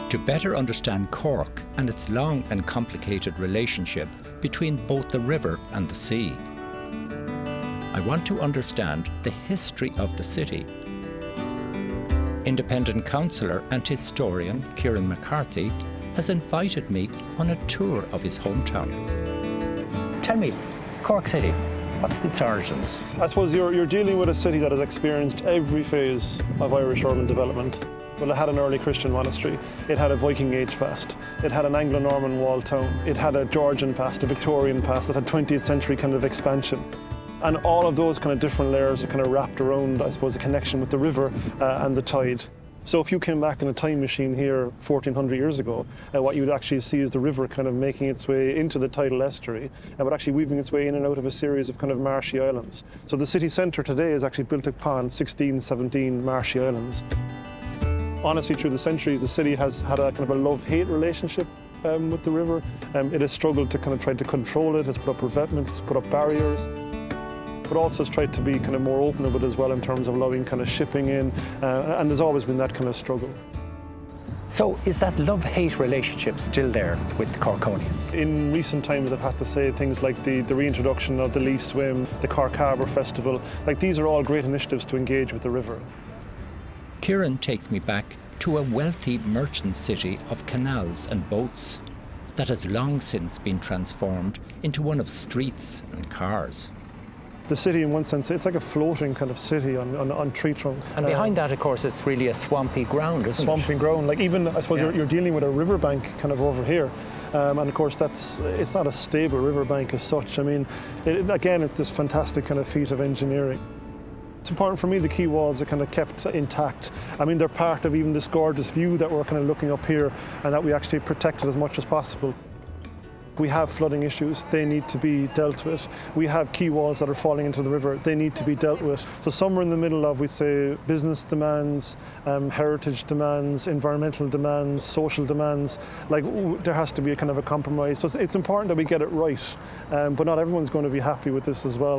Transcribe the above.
To better understand Cork and its long and complicated relationship between both the river and the sea, I want to understand the history of the city. Independent councillor and historian Kieran McCarthy has invited me on a tour of his hometown. Tell me, Cork City, what's its origins? I suppose you're dealing with a city that has experienced every phase of Irish urban development. Well, it had an early Christian monastery, it had a Viking age past, it had an Anglo-Norman walled town, it had a Georgian past, a Victorian past that had 20th century kind of expansion. And all of those kind of different layers are kind of wrapped around, I suppose, a connection with the river and the tide. So if you came back in a time machine here 1400 years ago, what you would actually see is the river kind of making its way into the tidal estuary, but actually weaving its way in and out of a series of kind of marshy islands. So the city centre today is actually built upon 16, 17 marshy islands. Honestly, through the centuries, the city has had a kind of a love-hate relationship with the river. It has struggled to kind of try to control it, has put up preventments, put up barriers, but also has tried to be kind of more open with it as well in terms of allowing kind of shipping in, and there's always been that kind of struggle. So is that love-hate relationship still there with the Corkonians? In recent times, I've had to say things like the reintroduction of the Lee Swim, the Cork Harbour Festival, like these are all great initiatives to engage with the river. Kieran takes me back to a wealthy merchant city of canals and boats that has long since been transformed into one of streets and cars. The city, in one sense, it's like a floating kind of city on tree trunks. And behind that, of course, it's really a swampy ground, isn't it? Swampy ground. Like even, I suppose, you're dealing with a riverbank kind of over here. And of course, it's not a stable riverbank as such. I mean, again, it's this fantastic kind of feat of engineering. It's important for me the quay walls are kind of kept intact. I mean, they're part of even this gorgeous view that we're kind of looking up here and that we actually protected as much as possible. We have flooding issues, they need to be dealt with. We have quay walls that are falling into the river, they need to be dealt with. So somewhere in the middle of, we say, business demands, heritage demands, environmental demands, social demands, like there has to be a kind of a compromise. So it's important that we get it right, but not everyone's going to be happy with this as well.